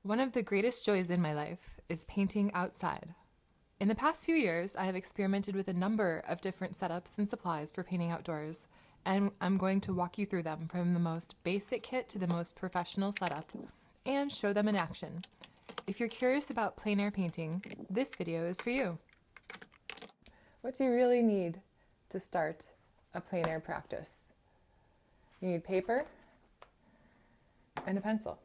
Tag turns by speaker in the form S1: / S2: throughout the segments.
S1: One of the greatest joys in my life is painting outside. In the past few years, I have experimented with a number of different setups and supplies for painting outdoors, and I'm going to walk you through them from the most basic kit to the most professional setup, and show them in action. If you're curious about plein air painting, this video is for you. What do you really need to start a plein air practice? You need paper and a pencil.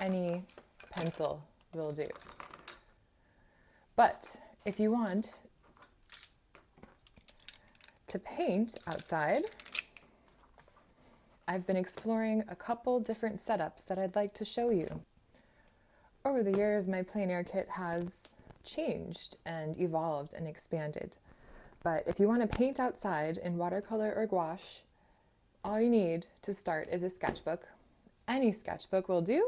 S1: Any pencil will do. But if you want to paint outside, I've been exploring a couple different setups that I'd like to show you. Over the years, my plein air kit has changed and evolved and expanded. But if you want to paint outside in watercolor or gouache, all you need to start is a sketchbook. Any sketchbook will do.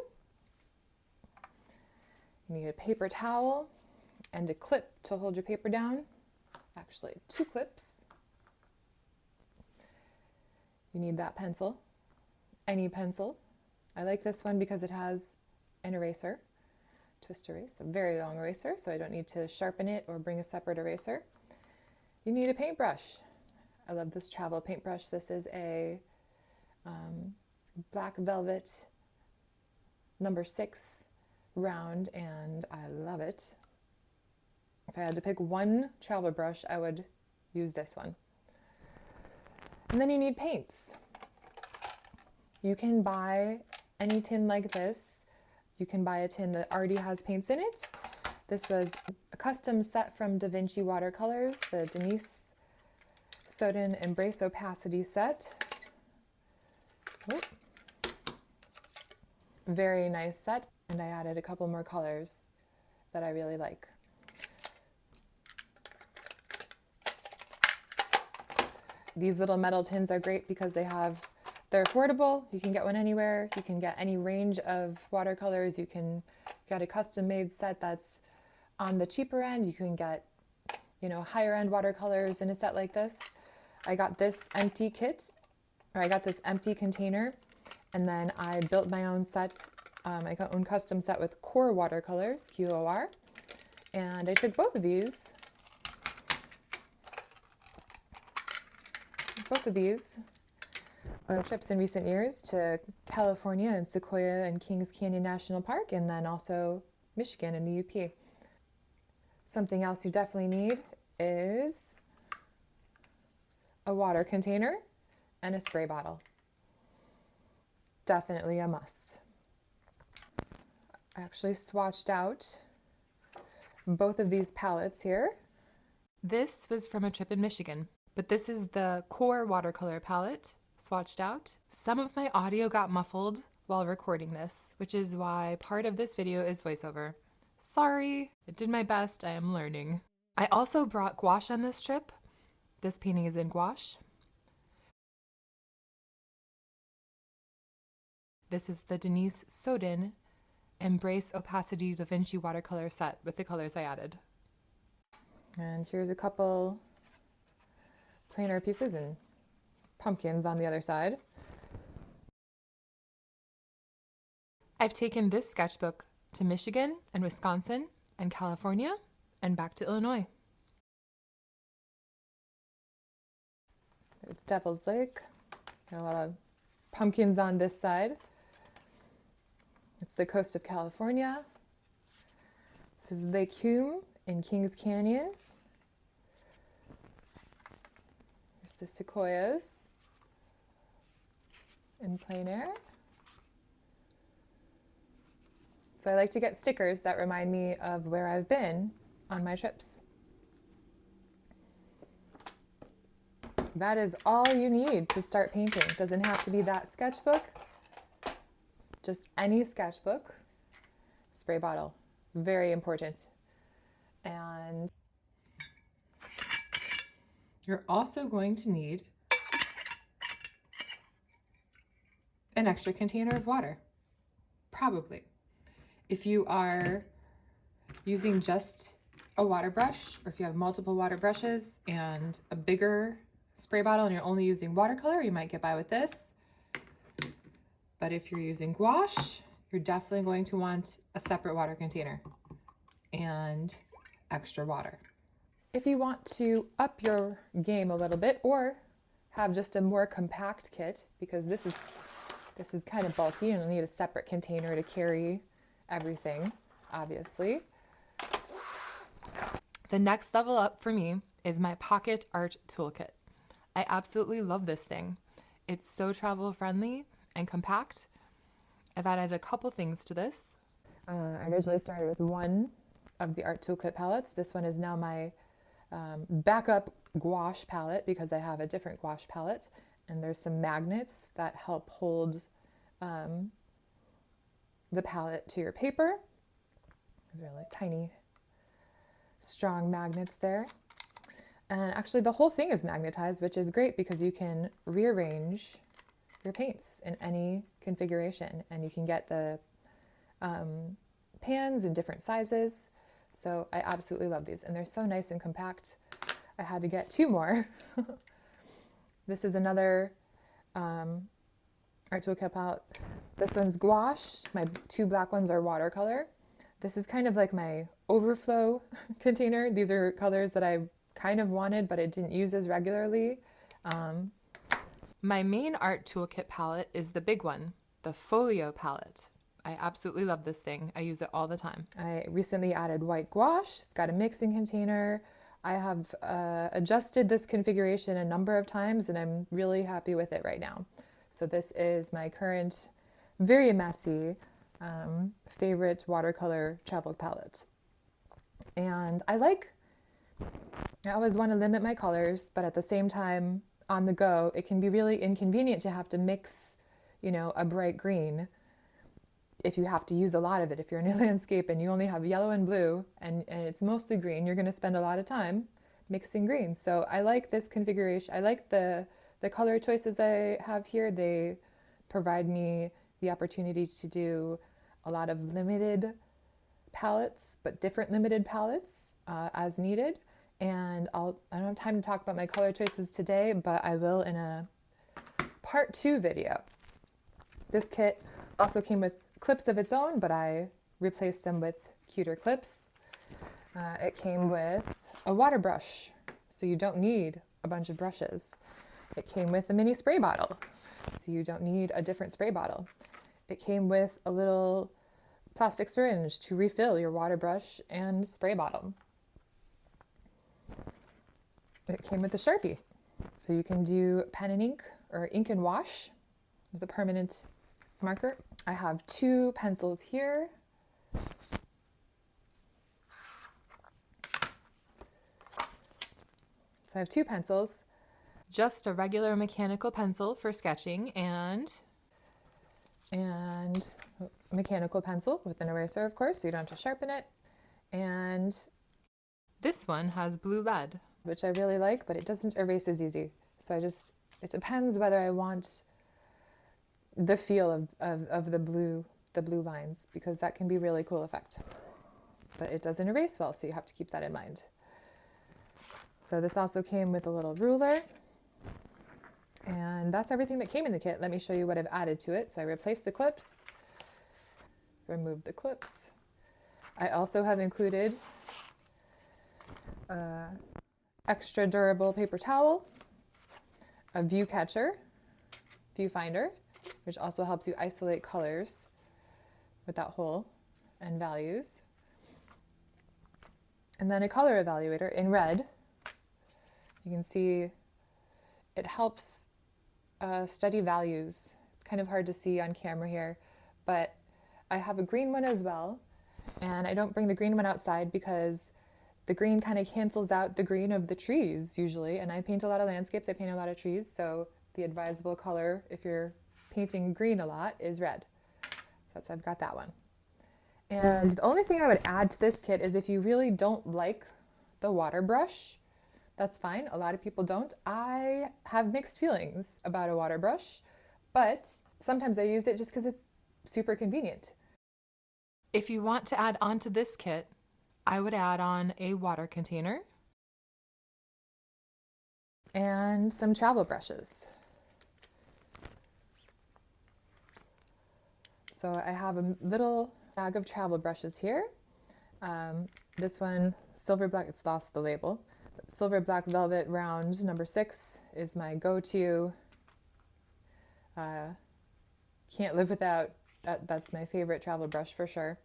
S1: You need a paper towel and a clip to hold your paper down. Actually, 2 clips. You need that pencil, any pencil. I like this one because it has an eraser, twist erase, a very long eraser, so I don't need to sharpen it or bring a separate eraser. You need a paintbrush. I love this travel paintbrush. This is a black velvet number 6 round, and I love it. If I had to pick one travel brush, I would use this one. And then you need paints. You can buy any tin like this. You can buy a tin that already has paints in it. This was a custom set from Da Vinci Watercolors, the Denise Soden Embrace Opacity set. Oh. Very nice set. And I added a couple more colors that I really like. These little metal tins are great because they're affordable. You can get one anywhere. You can get any range of watercolors. You can get a custom made set that's on the cheaper end. You can get, higher end watercolors in a set like this. I got this empty kit, or I got this empty container, and then I built my own set. I got my own custom set with Core watercolors, QOR, and I took both of these on trips in recent years to California and Sequoia and Kings Canyon National Park, and then also Michigan in the UP. Something else you definitely need is a water container and a spray bottle. Definitely a must. I actually swatched out both of these palettes here. This was from a trip in Michigan, but this is the Core watercolor palette swatched out. Some of my audio got muffled while recording this, which is why part of this video is voiceover. Sorry, I did my best, I am learning. I also brought gouache on this trip. This painting is in gouache. This is the Denise Soden Embrace Opacity Da Vinci watercolor set with the colors I added. And here's a couple plein air pieces and pumpkins on the other side. I've taken this sketchbook to Michigan and Wisconsin and California and back to Illinois. There's Devil's Lake. Got a lot of pumpkins on this side. It's the coast of California. This is Lake Hume in Kings Canyon. There's the sequoias in plein air. So I like to get stickers that remind me of where I've been on my trips. That is all you need to start painting. It doesn't have to be that sketchbook. Just any sketchbook. Spray bottle, very important. And you're also going to need an extra container of water, probably. If you are using just a water brush, or if you have multiple water brushes and a bigger spray bottle and you're only using watercolor, you might get by with this. But if you're using gouache, you're definitely going to want a separate water container and extra water. If you want to up your game a little bit or have just a more compact kit, because this is kind of bulky, you'll need a separate container to carry everything, obviously. The next level up for me is my Pocket Art Toolkit. I absolutely love this thing. It's so travel friendly and compact. I've added a couple things to this. I originally started with one of the Art Toolkit palettes. This one is now my backup gouache palette because I have a different gouache palette, and there's some magnets that help hold the palette to your paper. They're like tiny, strong magnets there. And actually the whole thing is magnetized, which is great because you can rearrange your paints in any configuration, and you can get the pans in different sizes. So I absolutely love these, and they're so nice and compact. I had to get two more. This is another Art Toolkit palette. This one's gouache. My two black ones are watercolor. This is kind of like my overflow container. These are colors that I kind of wanted, but I didn't use as regularly. My main Art Toolkit palette is the big one, the Folio palette. I absolutely love this thing. I use it all the time. I recently added white gouache. It's got a mixing container. I have adjusted this configuration a number of times, and I'm really happy with it right now. So this is my current, very messy, favorite watercolor travel palette. And I always want to limit my colors, but at the same time, on the go, it can be really inconvenient to have to mix, a bright green if you have to use a lot of it. If you're in a landscape and you only have yellow and blue and it's mostly green, you're going to spend a lot of time mixing greens. So I like this configuration. I like the color choices I have here. They provide me the opportunity to do a lot of limited palettes, but different limited palettes as needed. And I don't have time to talk about my color choices today, but I will in a part 2 video. This kit also came with clips of its own, but I replaced them with cuter clips. It came with a water brush, so you don't need a bunch of brushes. It came with a mini spray bottle, so you don't need a different spray bottle. It came with a little plastic syringe to refill your water brush and spray bottle. It came with a Sharpie, so you can do pen and ink or ink and wash with a permanent marker. I have 2 pencils here. So I have 2 pencils, just a regular mechanical pencil for sketching and a mechanical pencil with an eraser, of course, so you don't have to sharpen it. And this one has blue lead, which I really like, but it doesn't erase as easy. So it depends whether I want the feel of the blue lines, because that can be really cool effect. But it doesn't erase well, so you have to keep that in mind. So this also came with a little ruler. And that's everything that came in the kit. Let me show you what I've added to it. So I replaced the clips, removed the clips. I also have included extra durable paper towel, a view catcher, viewfinder, which also helps you isolate colors with that hole and values. And then a color evaluator in red. You can see it helps study values. It's kind of hard to see on camera here, but I have a green one as well. And I don't bring the green one outside because the green kind of cancels out the green of the trees usually. And I paint a lot of landscapes, I paint a lot of trees. So the advisable color, if you're painting green a lot, is red. So I've got that one. And the only thing I would add to this kit is if you really don't like the water brush, that's fine. A lot of people don't. I have mixed feelings about a water brush, but sometimes I use it just because it's super convenient. If you want to add on to this kit, I would add on a water container and some travel brushes. So I have a little bag of travel brushes here. This one, silver black, it's lost the label. Silver black velvet round number 6 is my go-to. Can't live without that. That's my favorite travel brush for sure.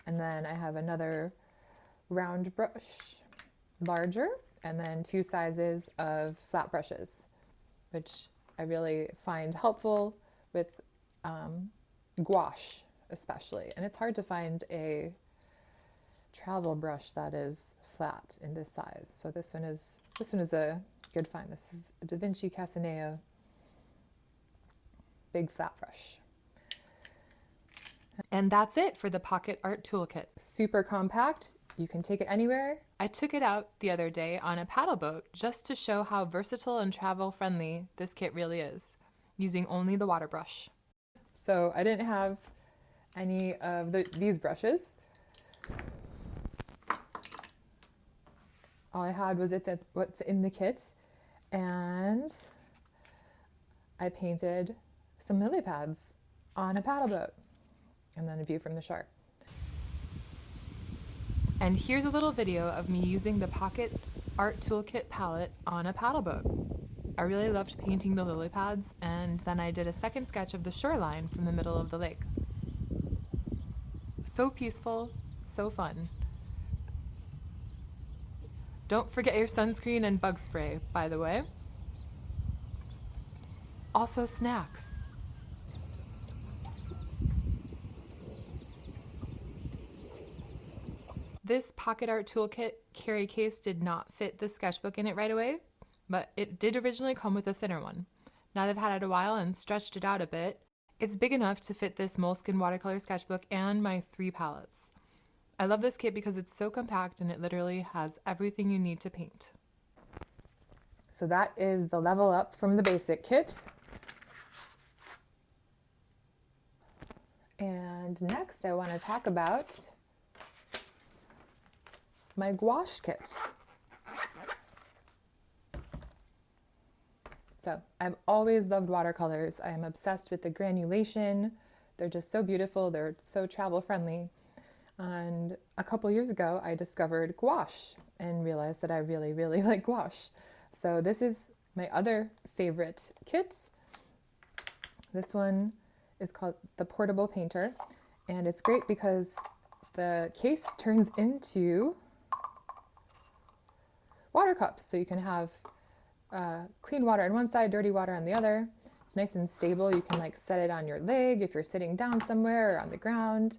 S1: And then I have another round brush, larger, and then 2 sizes of flat brushes, which I really find helpful with gouache especially. And it's hard to find a travel brush that is flat in this size. So this one is a good find. This is a Da Vinci Casaneo big flat brush.
S2: And that's it for the Pocket Art Toolkit.
S1: Super compact. You can take it anywhere.
S2: I took it out the other day on a paddle boat just to show how versatile and travel friendly this kit really is, using only the water brush.
S1: So I didn't have any of these brushes. All I had was what's in the kit, and I painted some lily pads on a paddle boat, and then a view from the shore.
S2: And here's a little video of me using the Pocket Art Toolkit palette on a paddle boat. I really loved painting the lily pads, and then I did a second sketch of the shoreline from the middle of the lake. So peaceful, so fun. Don't forget your sunscreen and bug spray, by the way. Also snacks. This Pocket Art Toolkit carry case did not fit the sketchbook in it right away, but it did originally come with a thinner one. Now that I've had it a while and stretched it out a bit, it's big enough to fit this moleskin watercolor sketchbook and my 3 palettes. I love this kit because it's so compact and it literally has everything you need to paint.
S1: So that is the level up from the basic kit. And next I want to talk about my gouache kit. So I've always loved watercolors. I am obsessed with the granulation. They're just so beautiful. They're so travel friendly. And a couple years ago, I discovered gouache and realized that I really, really like gouache. So this is my other favorite kit. This one is called the Portable Painter, and it's great because the case turns into water cups. So you can have clean water on one side, dirty water on the other. It's nice and stable. You can like set it on your leg if you're sitting down somewhere or on the ground.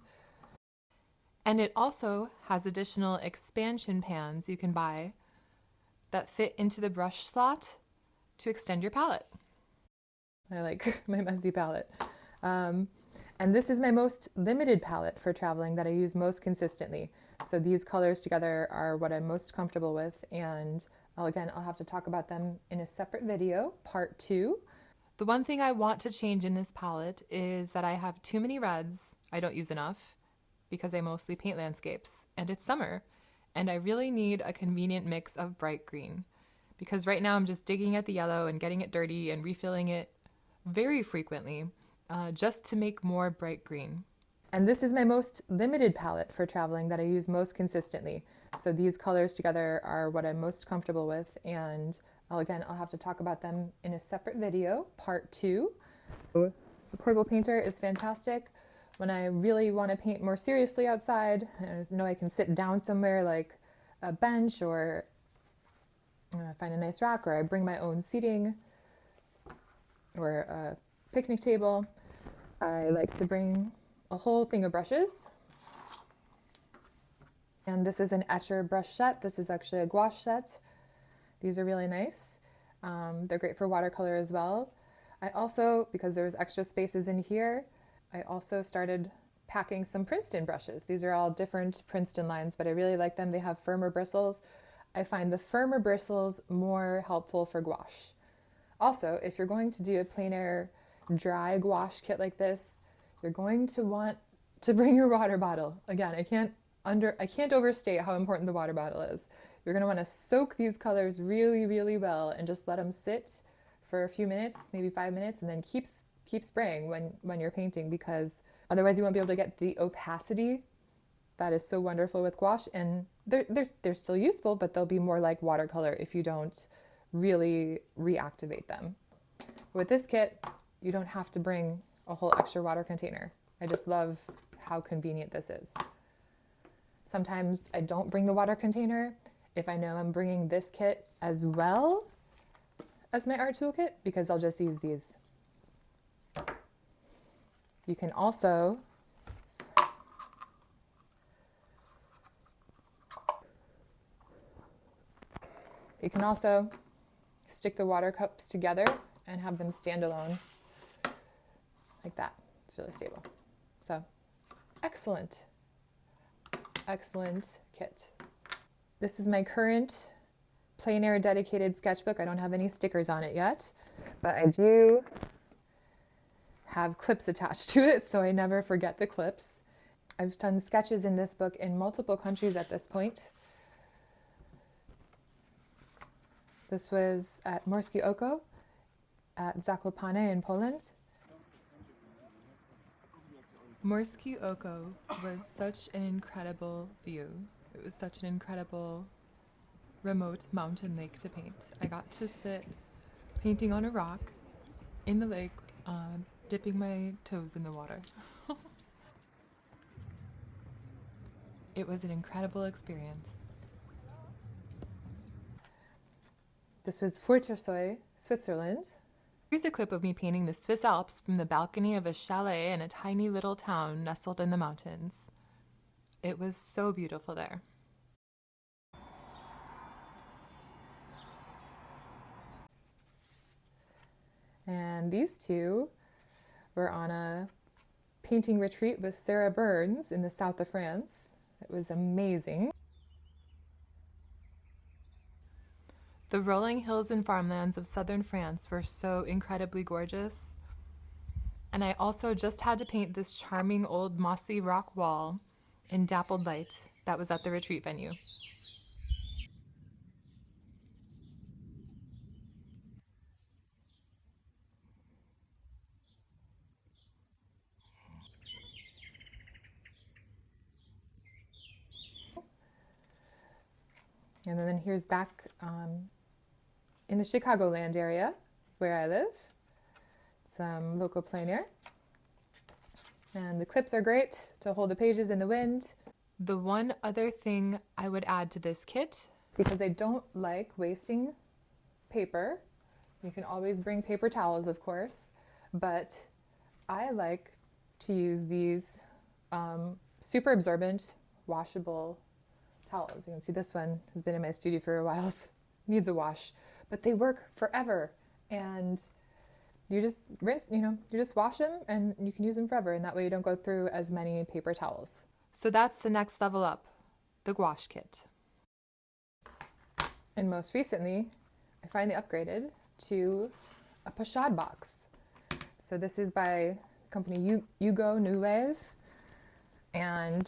S2: And it also has additional expansion pans you can buy that fit into the brush slot to extend your palette.
S1: I like my messy palette. And this is my most limited palette for traveling that I use most consistently. So these colors together are what I'm most comfortable with, and I'll have to talk about them in a separate video, part 2.
S2: The one thing I want to change in this palette is that I have too many reds. I don't use enough because I mostly paint landscapes, and it's summer, and I really need a convenient mix of bright green, because right now I'm just digging at the yellow and getting it dirty and refilling it very frequently just to make more bright green.
S1: And this is my most limited palette for traveling that I use most consistently. So these colors together are what I'm most comfortable with, and I'll have to talk about them in a separate video, part 2. The Portable Painter is fantastic when I really want to paint more seriously outside. I know I can sit down somewhere like a bench, or find a nice rack, or I bring my own seating or a picnic table. I like to bring a whole thing of brushes. And this is an Etchr brush set. This is actually a gouache set. These are really nice. They're great for watercolor as well. I also, because there's extra spaces in here, I also started packing some Princeton brushes. These are all different Princeton lines, but I really like them. They have firmer bristles. I find the firmer bristles more helpful for gouache. Also, if you're going to do a plein air dry gouache kit like this, you're going to want to bring your water bottle. Again, I can't overstate how important the water bottle is. You're going to want to soak these colors really, really well and just let them sit for a few minutes, maybe 5 minutes, and then keep spraying when you're painting, because Otherwise you won't be able to get the opacity that is so wonderful with gouache, and they're still useful, but they'll be more like watercolor if you don't really reactivate them. With this kit, you don't have to bring a whole extra water container. I just love how convenient this is. Sometimes I don't bring the water container if I know I'm bringing this kit as well as my art toolkit, because I'll just use these. You can also stick the water cups together and have them stand alone like that. It's really stable. So excellent, excellent kit. This is my current plein air dedicated sketchbook. I don't have any stickers on it yet, but I do have clips attached to it, so I never forget the clips. I've done sketches in this book in multiple countries at this point. This was at Morskie Oko at Zakopane in Poland. Morskie Oko was such an incredible view. It was such an incredible remote mountain lake to paint. I got to sit painting on a rock in the lake, dipping my toes in the water. It was an incredible experience. This was Furtersøy, Switzerland. Here's a clip of me painting the Swiss Alps from the balcony of a chalet in a tiny little town nestled in the mountains. It was so beautiful there. And these two were on a painting retreat with Sarah Burns in the south of France. It was amazing. The rolling hills and farmlands of southern France were so incredibly gorgeous. And I also just had to paint this charming old mossy rock wall in dappled light that was at the retreat venue. And then here's back in the Chicagoland area where I live. Some local plein air. And the clips are great to hold the pages in the wind. The one other thing I would add to this kit, because I don't like wasting paper, you can always bring paper towels, of course, but I like to use these super absorbent washable towels. You can see this one has been in my studio for a while. It needs a wash, but they work forever, and you just rinse, you just wash them and you can use them forever, and that way you don't go through as many paper towels. So that's the next level up, the Gouache Kit. And most recently, I finally upgraded to a Pochade box. So this is by the company Hugo Neuwave, and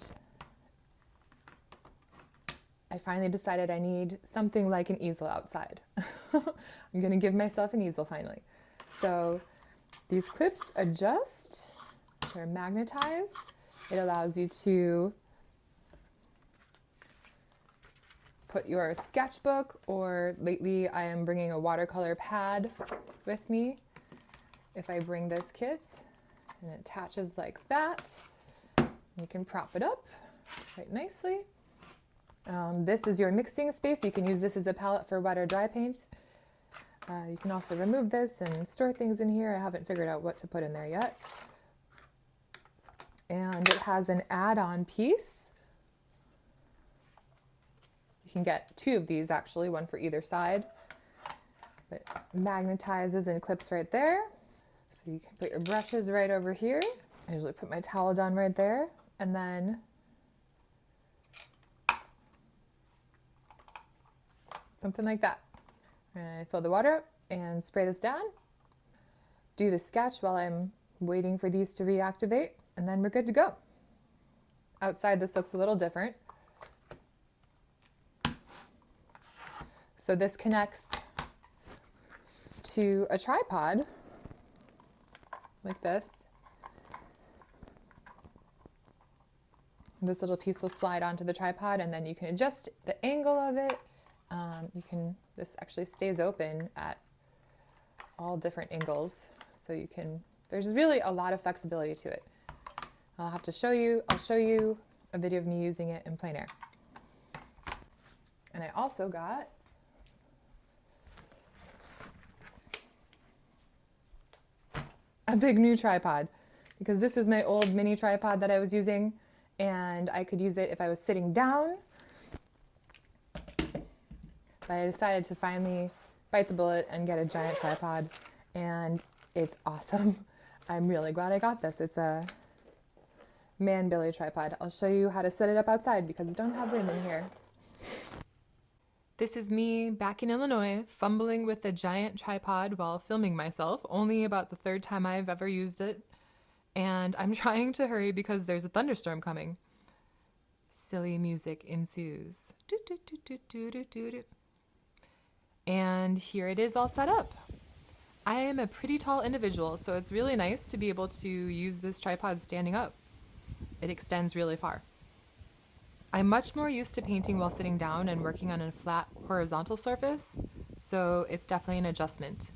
S1: I finally decided I need something like an easel outside. I'm gonna give myself an easel finally. So these clips adjust, they're magnetized. It allows you to put your sketchbook, or lately I am bringing a watercolor pad with me. If I bring this kit, and it attaches like that, you can prop it up quite nicely. This is your mixing space. You can use this as a palette for wet or dry paint. You can also remove this and store things in here. I haven't figured out what to put in there yet. And it has an add-on piece. You can get two of these actually, one for either side. But it magnetizes and clips right there. So you can put your brushes right over here. I usually put my towel down right there, and then something like that. And I fill the water up and spray this down. Do the sketch while I'm waiting for these to reactivate, and then we're good to go. Outside this looks a little different. So this connects to a tripod like this. This little piece will slide onto the tripod, and then you can adjust the angle of it. This actually stays open at all different angles, so you can, there's really a lot of flexibility to it. I'll show you a video of me using it in plein air. And I also got a big new tripod, because this was my old mini tripod that I was using, and I could use it if I was sitting down. But I decided to finally bite the bullet and get a giant tripod, and it's awesome. I'm really glad I got this. It's a man-billy tripod. I'll show you how to set it up outside because I don't have room in here.
S2: This is me back in Illinois, fumbling with a giant tripod while filming myself, only about the third time I've ever used it. And I'm trying to hurry because there's a thunderstorm coming. Silly music ensues. And here it is all set up. I am a pretty tall individual, so it's really nice to be able to use this tripod standing up. It extends really far. I'm much more used to painting while sitting down and working on a flat horizontal surface, so it's definitely an adjustment.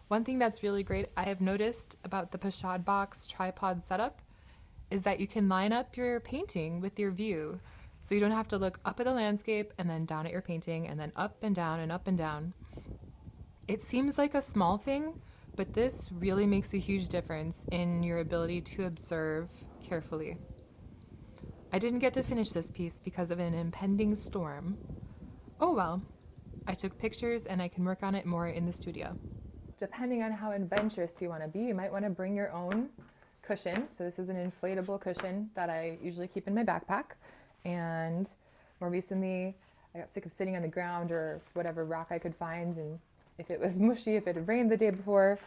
S2: One thing that's really great I have noticed about the Pochade Box tripod setup is that you can line up your painting with your view, so you don't have to look up at the landscape and then down at your painting and then up and down and up and down. It seems like a small thing, but this really makes a huge difference in your ability to observe carefully. I didn't get to finish this piece because of an impending storm. Oh well, I took pictures and I can work on it more in the studio.
S1: Depending on how adventurous you want to be, you might want to bring your own cushion. So this is an inflatable cushion that I usually keep in my backpack. And more recently, I got sick of sitting on the ground or whatever rock I could find. And if it was mushy, if it had rained the day before,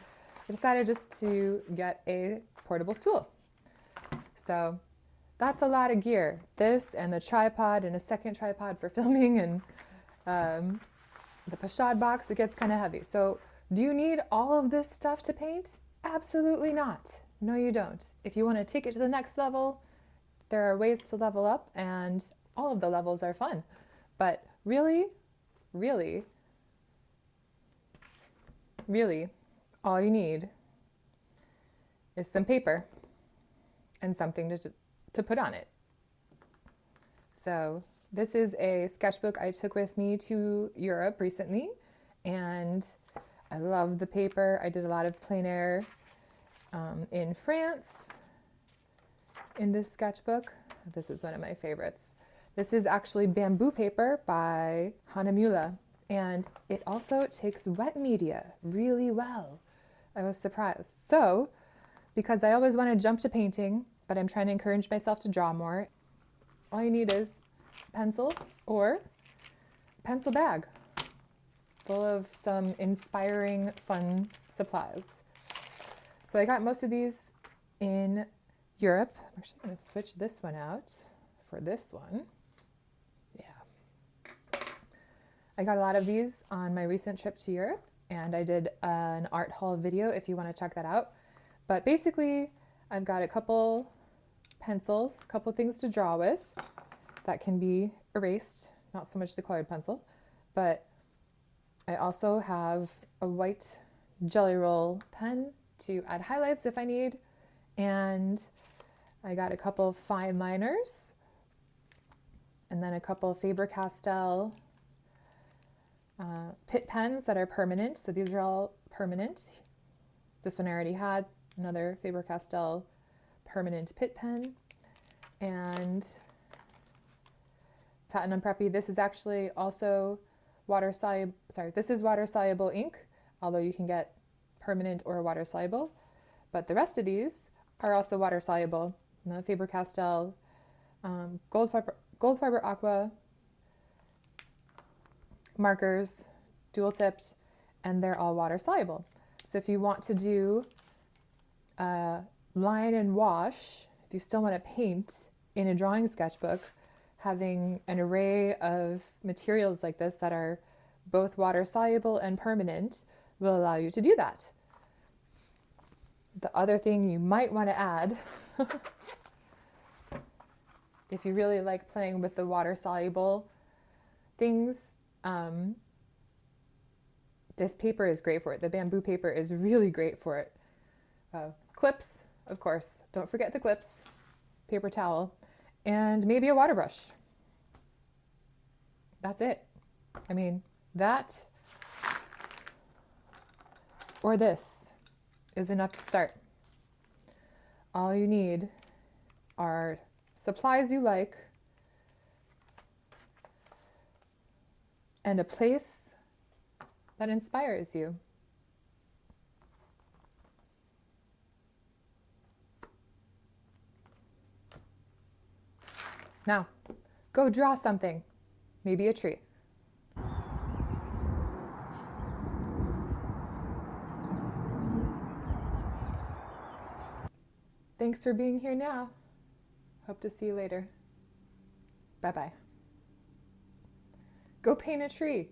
S1: I decided just to get a portable stool. So that's a lot of gear. This and the tripod and a second tripod for filming and the Pochade box, it gets kind of heavy. So do you need all of this stuff to paint? Absolutely not. No, you don't. If you want to take it to the next level, there are ways to level up, and all of the levels are fun. But really, really, really, all you need is some paper and something to put on it. So this is a sketchbook I took with me to Europe recently, and I love the paper. I did a lot of plein air in France in this sketchbook. This is one of my favorites. This is actually bamboo paper by Hahnemühle, and it also takes wet media really well. I was surprised. So, because I always want to jump to painting, but I'm trying to encourage myself to draw more, all you need is a pencil or a pencil bag full of some inspiring, fun supplies. So I got most of these in Europe. I'm actually going to switch this one out for this one. Yeah. I got a lot of these on my recent trip to Europe, and I did an art haul video if you want to check that out. But basically, I've got a couple pencils, a couple things to draw with that can be erased, not so much the colored pencil, but I also have a white Jelly Roll pen to add highlights if I need, and I got a couple fine liners, and then a couple Faber-Castell Pitt pens that are permanent. So these are all permanent. This one I already had, another Faber-Castell permanent Pitt pen, and Platinum Preppy. This is actually also water soluble. Sorry, this is water soluble ink, although you can get permanent or water soluble. But the rest of these are also water soluble. Faber-Castell gold fiber aqua markers, dual tipped, and they're all water soluble. So if you want to do line and wash, if you still want to paint in a drawing sketchbook, having an array of materials like this that are both water soluble and permanent will allow you to do that. The other thing you might want to add If you really like playing with the water soluble things, this paper is great for it. The bamboo paper is really great for it. Clips, of course. Don't forget the clips. Paper towel. And maybe a water brush. That's it. I mean, that or this is enough to start. All you need are supplies you like and a place that inspires you. Now, go draw something, maybe a tree. Thanks for being here now. Hope to see you later. Bye-bye. Go paint a tree.